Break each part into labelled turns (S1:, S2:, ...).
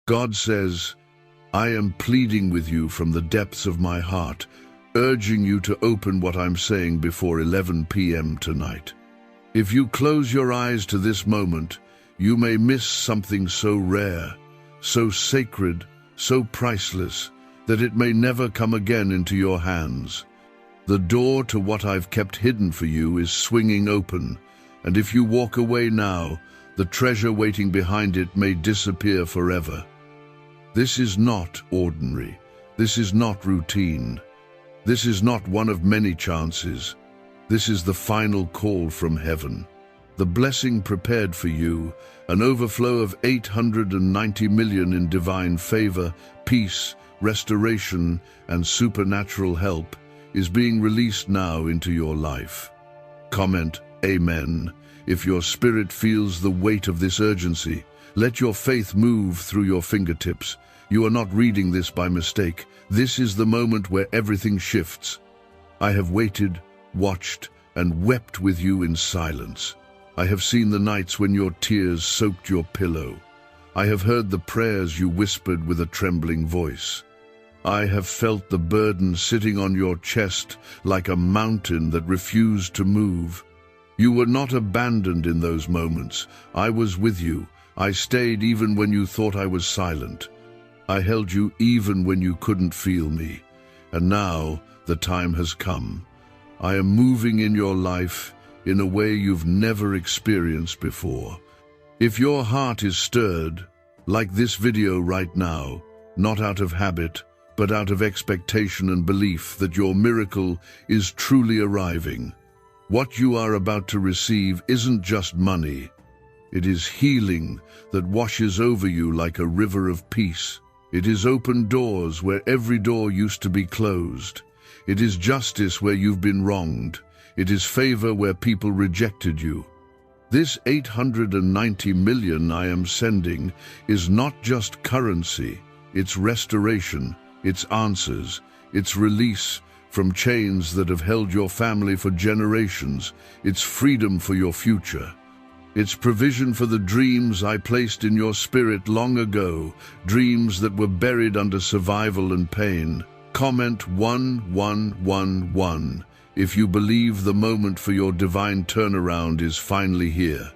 S1: God says, I am pleading with you from the depths of my heart, urging you to open what I'm saying before 11 p.m. tonight. If you close your eyes to this moment, you may miss something so rare, so sacred, so priceless, that it may never come again into your hands. The door to what I've kept hidden for you is swinging open, and if you walk away now, the treasure waiting behind it may disappear forever. This is not ordinary. This is not routine. This is not one of many chances. This is the final call from heaven. The blessing prepared for you, an overflow of 890 million in divine favor, peace, restoration, and supernatural help, is being released now into your life. Comment, Amen, if your spirit feels the weight of this urgency. Let your faith move through your fingertips. You are not reading this by mistake. This is the moment where everything shifts. I have waited, watched, and wept with you in silence. I have seen the nights when your tears soaked your pillow. I have heard the prayers you whispered with a trembling voice. I have felt the burden sitting on your chest like a mountain that refused to move. You were not abandoned in those moments. I was with you. I stayed even when you thought I was silent. I held you even when you couldn't feel me. And now the time has come. I am moving in your life in a way you've never experienced before. If your heart is stirred, like this video right now, not out of habit, but out of expectation and belief that your miracle is truly arriving, what you are about to receive isn't just money. It is healing that washes over you like a river of peace. It is open doors where every door used to be closed. It is justice where you've been wronged. It is favor where people rejected you. This 890 million I am sending is not just currency. It's restoration, it's answers, it's release from chains that have held your family for generations. It's freedom for your future. It's provision for the dreams I placed in your spirit long ago, dreams that were buried under survival and pain. Comment 1111 if you believe the moment for your divine turnaround is finally here.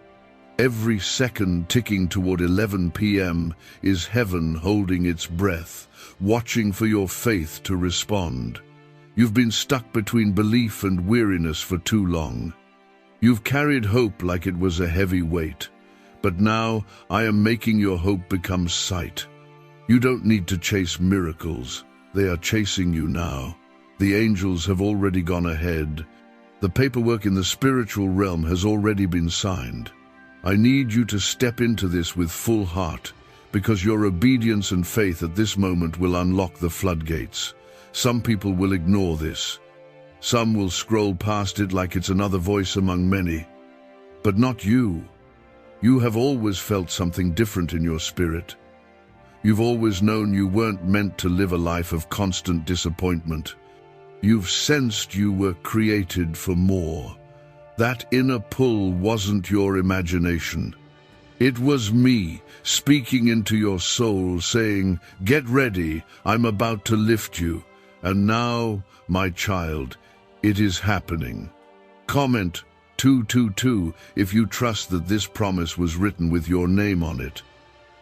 S1: Every second ticking toward 11 p.m. is heaven holding its breath, watching for your faith to respond. You've been stuck between belief and weariness for too long. You've carried hope like it was a heavy weight, but now I am making your hope become sight. You don't need to chase miracles. They are chasing you now. The angels have already gone ahead. The paperwork in the spiritual realm has already been signed. I need you to step into this with full heart, because your obedience and faith at this moment will unlock the floodgates. Some people will ignore this. Some will scroll past it like it's another voice among many. But not you. You have always felt something different in your spirit. You've always known you weren't meant to live a life of constant disappointment. You've sensed you were created for more. That inner pull wasn't your imagination. It was me speaking into your soul, saying, "Get ready, I'm about to lift you." And now, my child, it is happening. Comment 222 if you trust that this promise was written with your name on it.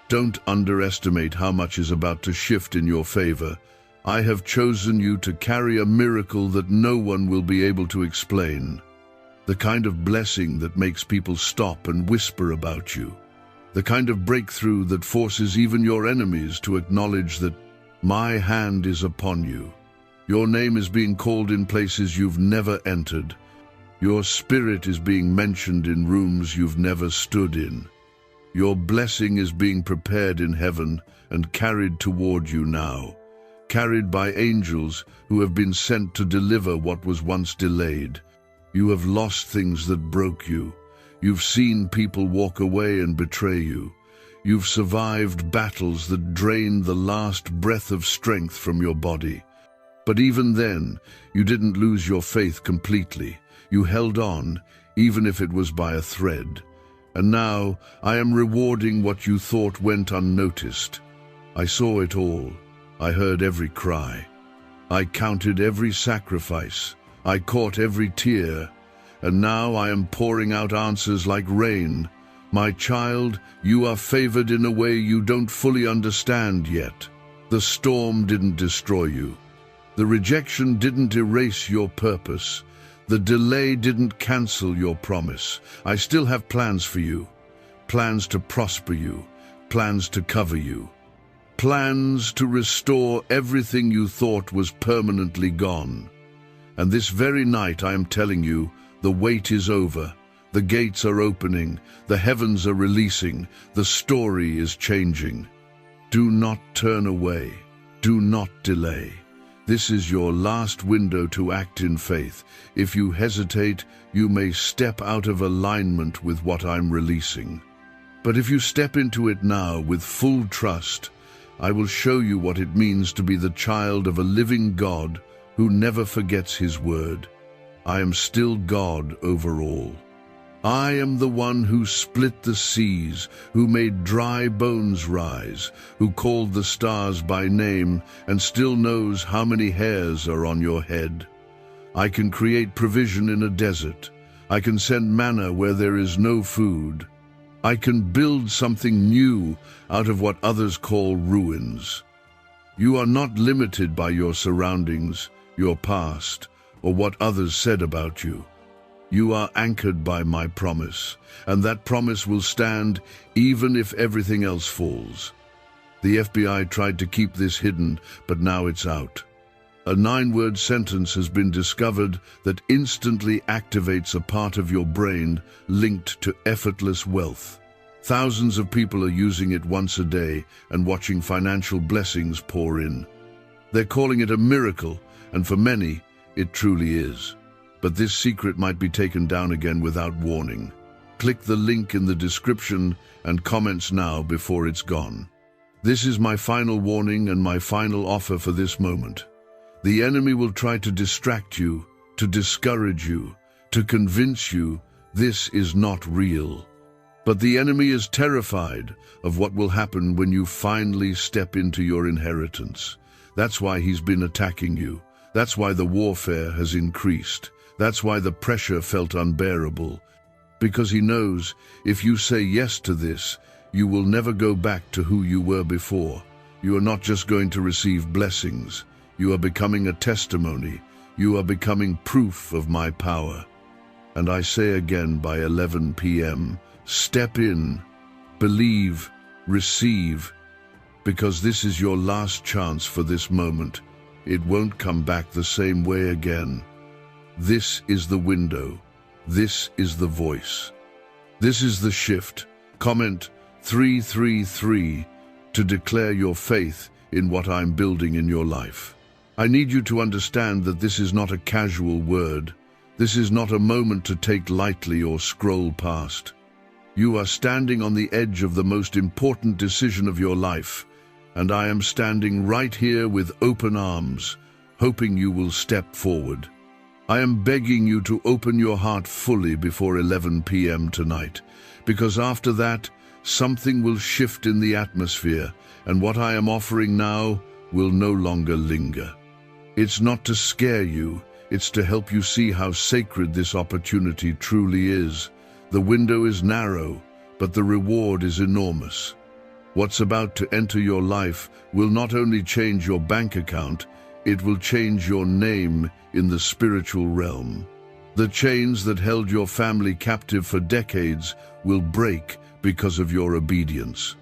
S1: Don't underestimate how much is about to shift in your favor. I have chosen you to carry a miracle that no one will be able to explain. The kind of blessing that makes people stop and whisper about you. The kind of breakthrough that forces even your enemies to acknowledge that my hand is upon you. Your name is being called in places you've never entered. Your spirit is being mentioned in rooms you've never stood in. Your blessing is being prepared in heaven and carried toward you now, carried by angels who have been sent to deliver what was once delayed. You have lost things that broke you. You've seen people walk away and betray you. You've survived battles that drained the last breath of strength from your body. But even then, you didn't lose your faith completely. You held on, even if it was by a thread. And now, I am rewarding what you thought went unnoticed. I saw it all. I heard every cry. I counted every sacrifice. I caught every tear. And now I am pouring out answers like rain. My child, you are favored in a way you don't fully understand yet. The storm didn't destroy you. The rejection didn't erase your purpose. The delay didn't cancel your promise. I still have plans for you. Plans to prosper you. Plans to cover you. Plans to restore everything you thought was permanently gone. And this very night I am telling you, the wait is over. The gates are opening. The heavens are releasing. The story is changing. Do not turn away. Do not delay. This is your last window to act in faith. If you hesitate, you may step out of alignment with what I'm releasing. But if you step into it now with full trust, I will show you what it means to be the child of a living God who never forgets his word. I am still God over all. I am the one who split the seas, who made dry bones rise, who called the stars by name and still knows how many hairs are on your head. I can create provision in a desert. I can send manna where there is no food. I can build something new out of what others call ruins. You are not limited by your surroundings, your past, or what others said about you. You are anchored by my promise, and that promise will stand even if everything else falls. The FBI tried to keep this hidden, but now it's out. A 9-word sentence has been discovered that instantly activates a part of your brain linked to effortless wealth. Thousands of people are using it once a day and watching financial blessings pour in. They're calling it a miracle, and for many, it truly is. But this secret might be taken down again without warning. Click the link in the description and comments now before it's gone. This is my final warning and my final offer for this moment. The enemy will try to distract you, to discourage you, to convince you this is not real. But the enemy is terrified of what will happen when you finally step into your inheritance. That's why he's been attacking you. That's why the warfare has increased. That's why the pressure felt unbearable. Because he knows if you say yes to this, you will never go back to who you were before. You are not just going to receive blessings. You are becoming a testimony. You are becoming proof of my power. And I say again by 11 p.m., step in, believe, receive, because this is your last chance for this moment. It won't come back the same way again. This is the window. This is the voice. This is the shift. Comment 333 to declare your faith in what I'm building in your life. I need you to understand that this is not a casual word. This is not a moment to take lightly or scroll past. You are standing on the edge of the most important decision of your life, and I am standing right here with open arms, hoping you will step forward. I am begging you to open your heart fully before 11 p.m. tonight, because after that, something will shift in the atmosphere, and what I am offering now will no longer linger. It's not to scare you, it's to help you see how sacred this opportunity truly is. The window is narrow, but the reward is enormous. What's about to enter your life will not only change your bank account, it will change your name in the spiritual realm. The chains that held your family captive for decades will break because of your obedience.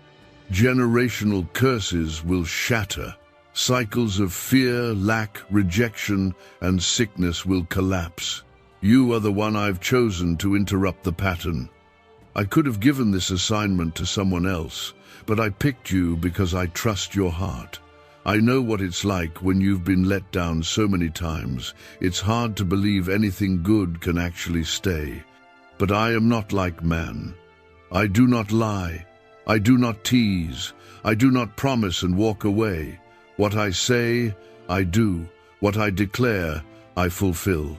S1: Generational curses will shatter. Cycles of fear, lack, rejection, and sickness will collapse. You are the one I've chosen to interrupt the pattern. I could have given this assignment to someone else, but I picked you because I trust your heart. I know what it's like when you've been let down so many times. It's hard to believe anything good can actually stay. But I am not like man. I do not lie. I do not tease. I do not promise and walk away. What I say, I do. What I declare, I fulfill.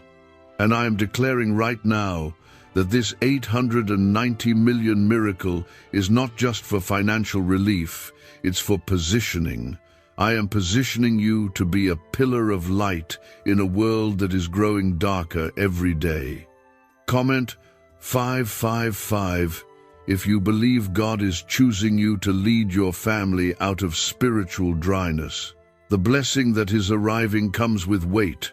S1: And I am declaring right now that this 890 million miracle is not just for financial relief, it's for positioning. I am positioning you to be a pillar of light in a world that is growing darker every day. Comment 555 if you believe God is choosing you to lead your family out of spiritual dryness. The blessing that is arriving comes with weight,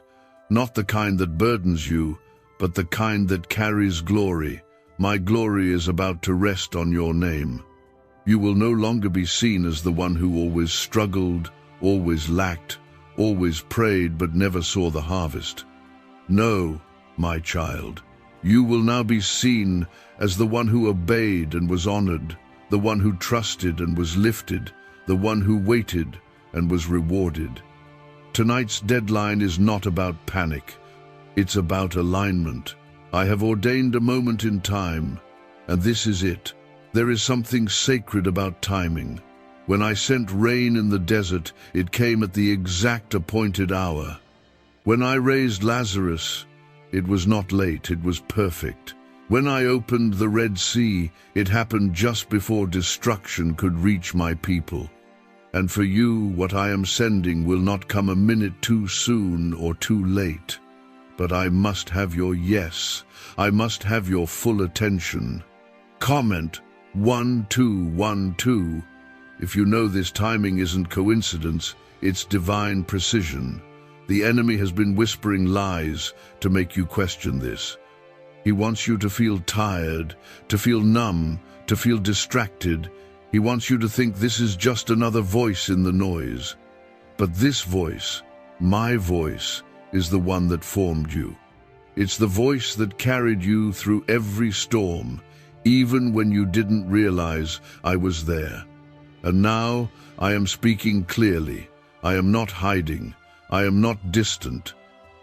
S1: not the kind that burdens you, but the kind that carries glory. My glory is about to rest on your name. You will no longer be seen as the one who always struggled, always lacked, always prayed but never saw the harvest. No, my child, you will now be seen as the one who obeyed and was honored, the one who trusted and was lifted, the one who waited and was rewarded. Tonight's deadline is not about panic. It's about alignment. I have ordained a moment in time, and this is it. There is something sacred about timing. When I sent rain in the desert, it came at the exact appointed hour. When I raised Lazarus, it was not late, it was perfect. When I opened the Red Sea, it happened just before destruction could reach my people. And for you, what I am sending will not come a minute too soon or too late. But I must have your yes. I must have your full attention. Comment 1212 if you know this timing isn't coincidence, it's divine precision. The enemy has been whispering lies to make you question this. He wants you to feel tired, to feel numb, to feel distracted. He wants you to think this is just another voice in the noise. But this voice, my voice, is the one that formed you. It's the voice that carried you through every storm, even when you didn't realize I was there. And now I am speaking clearly. I am not hiding. I am not distant.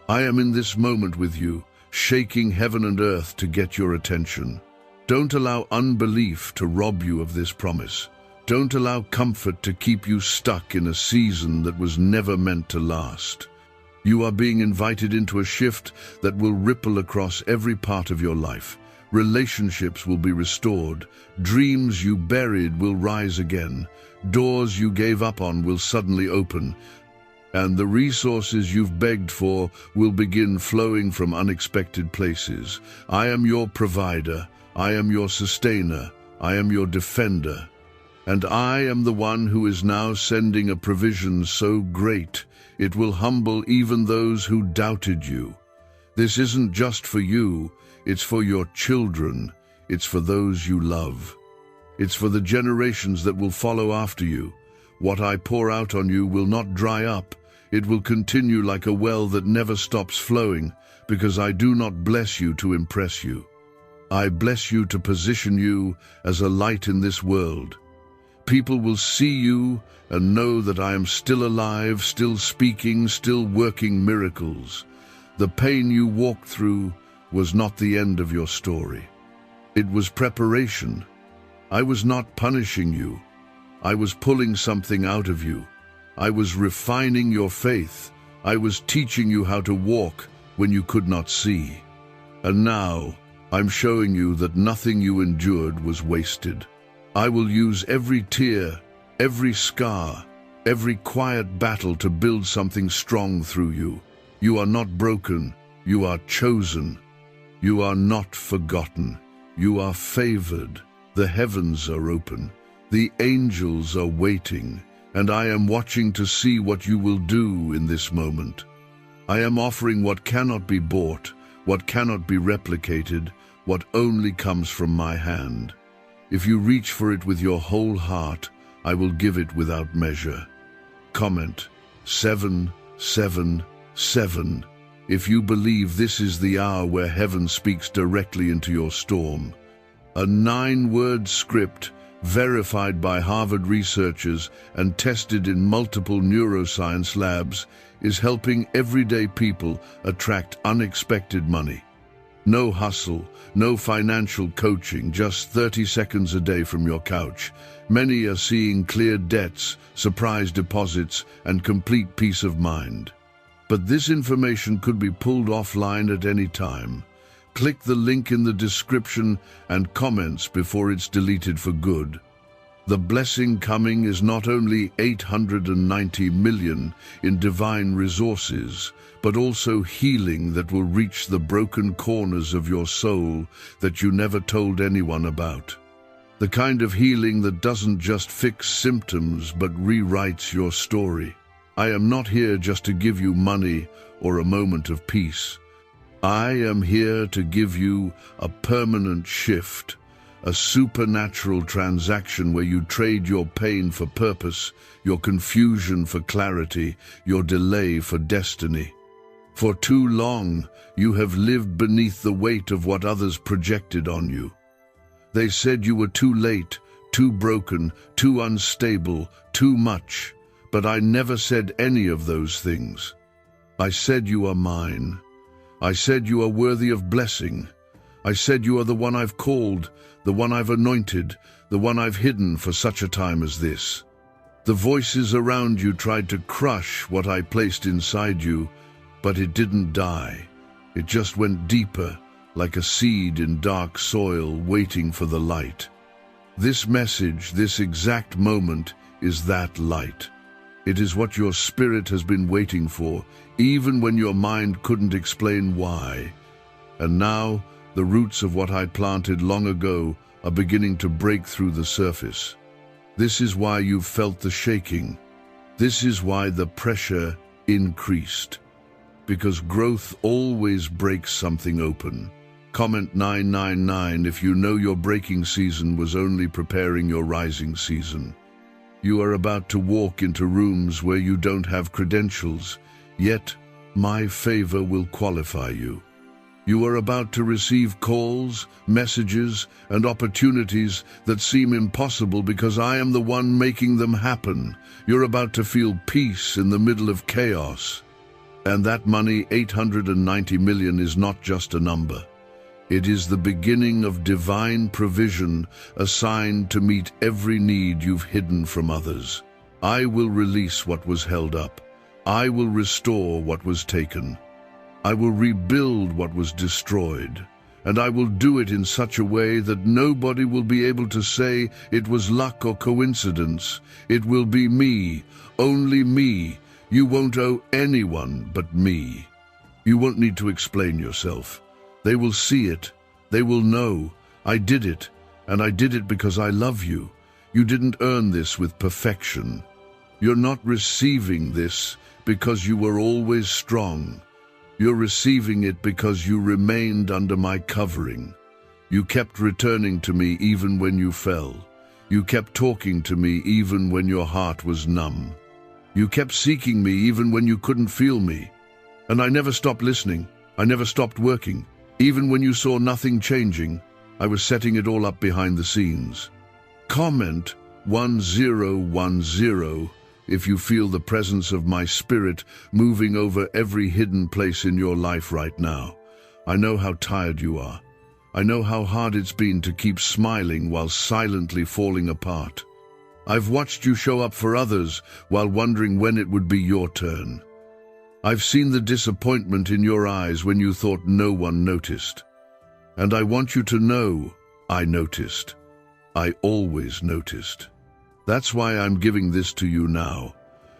S1: I am in this moment with you, shaking heaven and earth to get your attention. Don't allow unbelief to rob you of this promise. Don't allow comfort to keep you stuck in a season that was never meant to last. You are being invited into a shift that will ripple across every part of your life. Relationships will be restored. Dreams you buried will rise again. Doors you gave up on will suddenly open. And the resources you've begged for will begin flowing from unexpected places. I am your provider. I am your sustainer. I am your defender. And I am the one who is now sending a provision so great it will humble even those who doubted you. This isn't just for you, it's for your children, it's for those you love. It's for the generations that will follow after you. What I pour out on you will not dry up, it will continue like a well that never stops flowing, because I do not bless you to impress you. I bless you to position you as a light in this world. People will see you and know that I am still alive, still speaking, still working miracles. The pain you walked through was not the end of your story. It was preparation. I was not punishing you. I was pulling something out of you. I was refining your faith. I was teaching you how to walk when you could not see. And now, I'm showing you that nothing you endured was wasted. I will use every tear, every scar, every quiet battle to build something strong through you. You are not broken, you are chosen. You are not forgotten, you are favored. The heavens are open, the angels are waiting, and I am watching to see what you will do in this moment. I am offering what cannot be bought, what cannot be replicated, what only comes from my hand. If you reach for it with your whole heart, I will give it without measure. Comment 777 if you believe this is the hour where heaven speaks directly into your storm. A 9-word script verified by Harvard researchers and tested in multiple neuroscience labs is helping everyday people attract unexpected money. No hustle, no financial coaching, just 30 seconds a day from your couch. Many are seeing cleared debts, surprise deposits, and complete peace of mind. But this information could be pulled offline at any time. Click the link in the description and comments before it's deleted for good. The blessing coming is not only 890 million in divine resources, but also healing that will reach the broken corners of your soul that you never told anyone about. The kind of healing that doesn't just fix symptoms but rewrites your story. I am not here just to give you money or a moment of peace. I am here to give you a permanent shift, a supernatural transaction where you trade your pain for purpose, your confusion for clarity, your delay for destiny. For too long, you have lived beneath the weight of what others projected on you. They said you were too late, too broken, too unstable, too much, but I never said any of those things. I said you are mine. I said you are worthy of blessing. I said you are the one I've called, the one I've anointed, the one I've hidden for such a time as this. The voices around you tried to crush what I placed inside you, but it didn't die. It just went deeper, like a seed in dark soil waiting for the light. This message, this exact moment, is that light. It is what your spirit has been waiting for, even when your mind couldn't explain why. And now, the roots of what I planted long ago are beginning to break through the surface. This is why you've felt the shaking. This is why the pressure increased. Because growth always breaks something open. Comment 999 if you know your breaking season was only preparing your rising season. You are about to walk into rooms where you don't have credentials, yet my favor will qualify you. You are about to receive calls, messages, and opportunities that seem impossible because I am the one making them happen. You're about to feel peace in the middle of chaos. And that money, 890 million, is not just a number. It is the beginning of divine provision assigned to meet every need you've hidden from others. I will release what was held up. I will restore what was taken. I will rebuild what was destroyed. And I will do it in such a way that nobody will be able to say it was luck or coincidence. It will be me, only me. You won't owe anyone but me. You won't need to explain yourself. They will see it. They will know. I did it, and I did it because I love you. You didn't earn this with perfection. You're not receiving this because you were always strong. You're receiving it because you remained under my covering. You kept returning to me even when you fell. You kept talking to me even when your heart was numb. You kept seeking me even when you couldn't feel me. And I never stopped listening. I never stopped working. Even when you saw nothing changing, I was setting it all up behind the scenes. Comment 1010 if you feel the presence of my spirit moving over every hidden place in your life right now. I know how tired you are. I know how hard it's been to keep smiling while silently falling apart. I've watched you show up for others while wondering when it would be your turn. I've seen the disappointment in your eyes when you thought no one noticed. And I want you to know, I noticed. I always noticed. That's why I'm giving this to you now.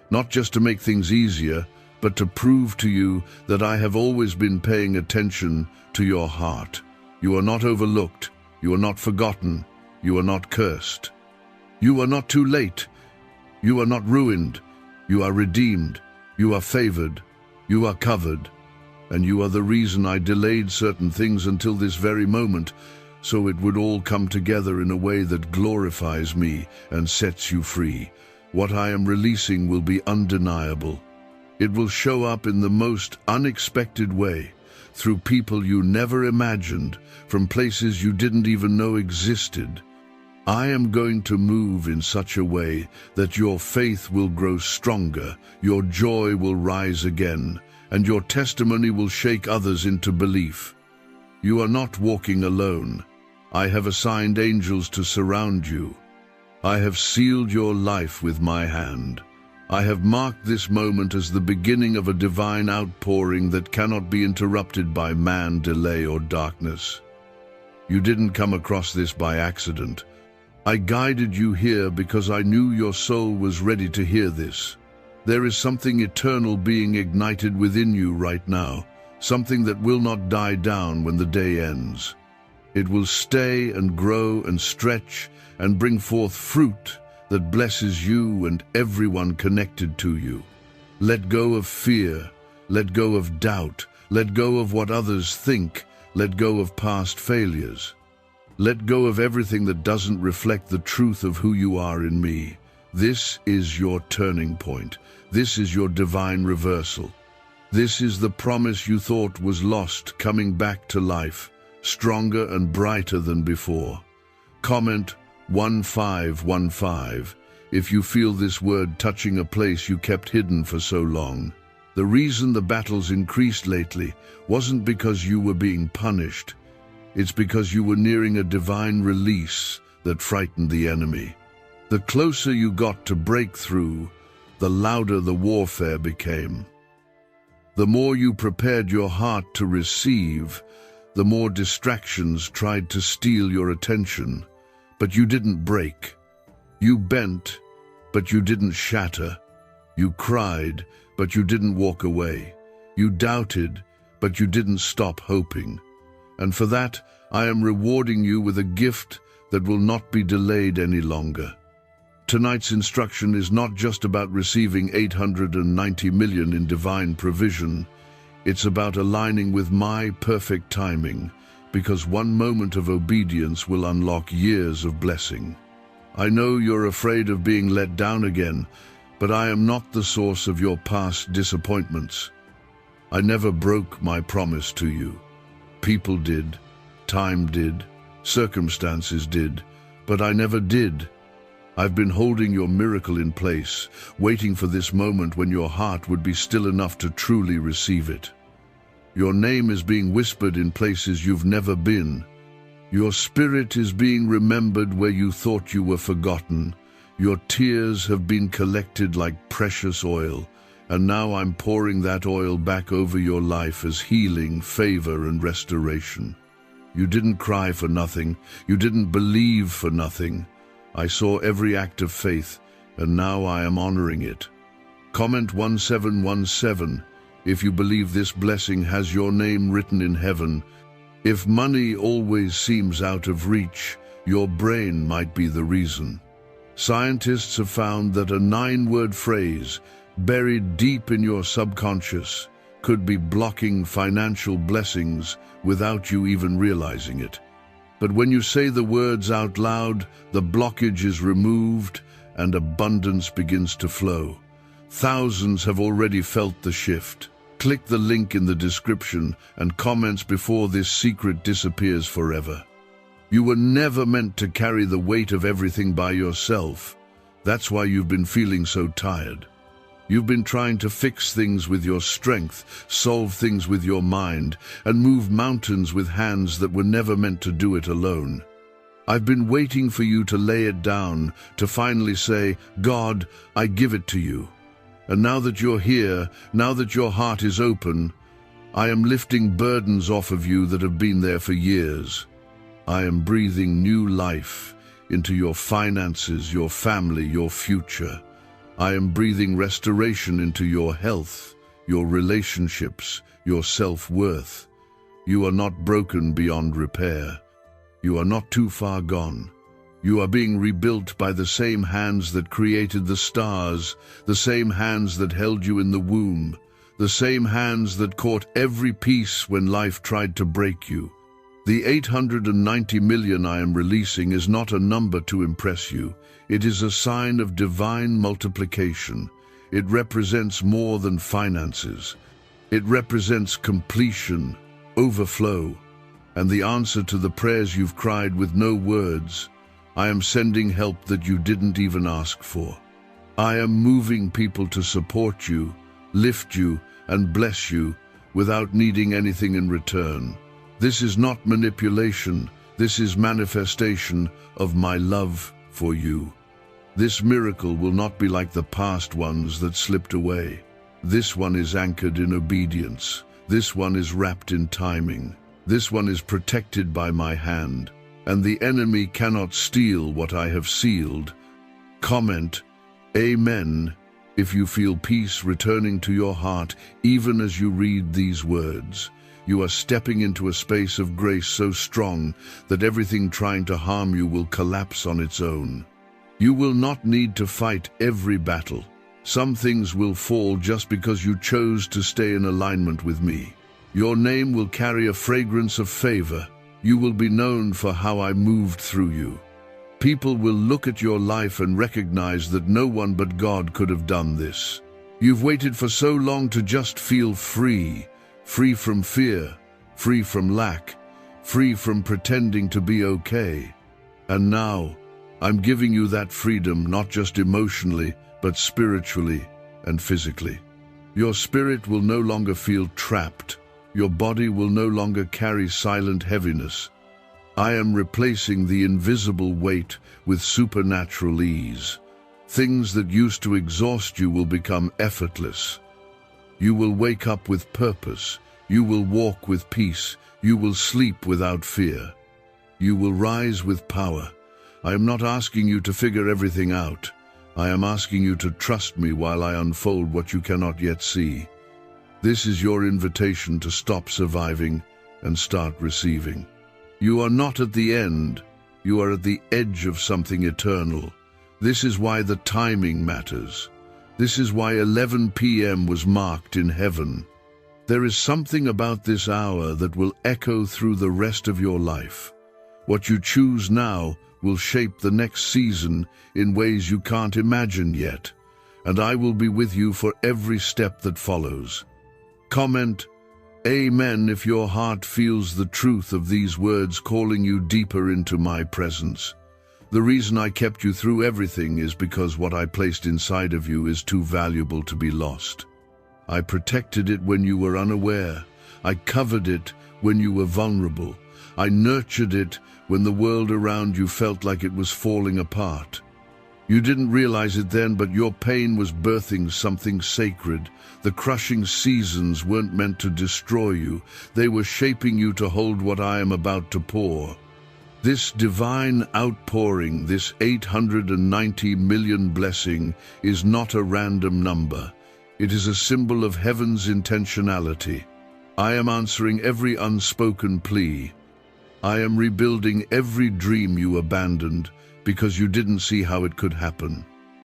S1: Not just to make things easier, but to prove to you that I have always been paying attention to your heart. You are not overlooked. You are not forgotten. You are not cursed. You are not too late. You are not ruined. You are redeemed. You are favored. You are covered. And you are the reason I delayed certain things until this very moment, so it would all come together in a way that glorifies me and sets you free. What I am releasing will be undeniable. It will show up in the most unexpected way, through people you never imagined, from places you didn't even know existed. I am going to move in such a way that your faith will grow stronger, your joy will rise again, and your testimony will shake others into belief. You are not walking alone. I have assigned angels to surround you. I have sealed your life with my hand. I have marked this moment as the beginning of a divine outpouring that cannot be interrupted by man, delay, or darkness. You didn't come across this by accident. I guided you here because I knew your soul was ready to hear this. There is something eternal being ignited within you right now, something that will not die down when the day ends. It will stay and grow and stretch and bring forth fruit that blesses you and everyone connected to you. Let go of fear, let go of doubt, let go of what others think, let go of past failures. Let go of everything that doesn't reflect the truth of who you are in me. This is your turning point. This is your divine reversal. This is the promise you thought was lost coming back to life, stronger and brighter than before. Comment 1515 if you feel this word touching a place you kept hidden for so long. The reason the battles increased lately wasn't because you were being punished. It's because you were nearing a divine release that frightened the enemy. The closer you got to breakthrough, the louder the warfare became. The more you prepared your heart to receive, the more distractions tried to steal your attention. But you didn't break. You bent, but you didn't shatter. You cried, but you didn't walk away. You doubted, but you didn't stop hoping. And for that, I am rewarding you with a gift that will not be delayed any longer. Tonight's instruction is not just about receiving 890 million in divine provision. It's about aligning with my perfect timing, because one moment of obedience will unlock years of blessing. I know you're afraid of being let down again, but I am not the source of your past disappointments. I never broke my promise to you. People did, time did, circumstances did, but I never did. I've been holding your miracle in place, waiting for this moment when your heart would be still enough to truly receive it. Your name is being whispered in places you've never been. Your spirit is being remembered where you thought you were forgotten. Your tears have been collected like precious oil, and now I'm pouring that oil back over your life as healing, favor, and restoration. You didn't cry for nothing. You didn't believe for nothing. I saw every act of faith, and now I am honoring it. Comment 1717 if you believe this blessing has your name written in heaven. If money always seems out of reach, your brain might be the reason. Scientists have found that a 9-word phrase buried deep in your subconscious could be blocking financial blessings without you even realizing it. But when you say the words out loud, the blockage is removed and abundance begins to flow. Thousands have already felt the shift. Click the link in the description and comments before this secret disappears forever. You were never meant to carry the weight of everything by yourself. That's why you've been feeling so tired. You've been trying to fix things with your strength, solve things with your mind, and move mountains with hands that were never meant to do it alone. I've been waiting for you to lay it down, to finally say, God, I give it to you. And now that you're here, now that your heart is open, I am lifting burdens off of you that have been there for years. I am breathing new life into your finances, your family, your future. I am breathing restoration into your health, your relationships, your self-worth. You are not broken beyond repair. You are not too far gone. You are being rebuilt by the same hands that created the stars, the same hands that held you in the womb, the same hands that caught every piece when life tried to break you. The 890 million I am releasing is not a number to impress you. It is a sign of divine multiplication. It represents more than finances. It represents completion, overflow, and the answer to the prayers you've cried with no words. I am sending help that you didn't even ask for. I am moving people to support you, lift you, and bless you without needing anything in return. This is not manipulation. This is manifestation of my love for you. This miracle will not be like the past ones that slipped away. This one is anchored in obedience. This one is wrapped in timing. This one is protected by my hand. And the enemy cannot steal what I have sealed. Comment, Amen, if you feel peace returning to your heart even as you read these words. You are stepping into a space of grace so strong that everything trying to harm you will collapse on its own. You will not need to fight every battle. Some things will fall just because you chose to stay in alignment with me. Your name will carry a fragrance of favor. You will be known for how I moved through you. People will look at your life and recognize that no one but God could have done this. You've waited for so long to just feel free, free from fear, free from lack, free from pretending to be okay. And now, I'm giving you that freedom not just emotionally, but spiritually and physically. Your spirit will no longer feel trapped. Your body will no longer carry silent heaviness. I am replacing the invisible weight with supernatural ease. Things that used to exhaust you will become effortless. You will wake up with purpose. You will walk with peace. You will sleep without fear. You will rise with power. I am not asking you to figure everything out. I am asking you to trust me while I unfold what you cannot yet see. This is your invitation to stop surviving and start receiving. You are not at the end. You are at the edge of something eternal. This is why the timing matters. This is why 11 p.m. was marked in heaven. There is something about this hour that will echo through the rest of your life. What you choose now will shape the next season in ways you can't imagine yet, and I will be with you for every step that follows. Comment, Amen, if your heart feels the truth of these words calling you deeper into my presence. The reason I kept you through everything is because what I placed inside of you is too valuable to be lost. I protected it when you were unaware. I covered it when you were vulnerable. I nurtured it when the world around you felt like it was falling apart. You didn't realize it then, but your pain was birthing something sacred. The crushing seasons weren't meant to destroy you. They were shaping you to hold what I am about to pour. This divine outpouring, this 890 million blessing, is not a random number. It is a symbol of heaven's intentionality. I am answering every unspoken plea. I am rebuilding every dream you abandoned because you didn't see how it could happen.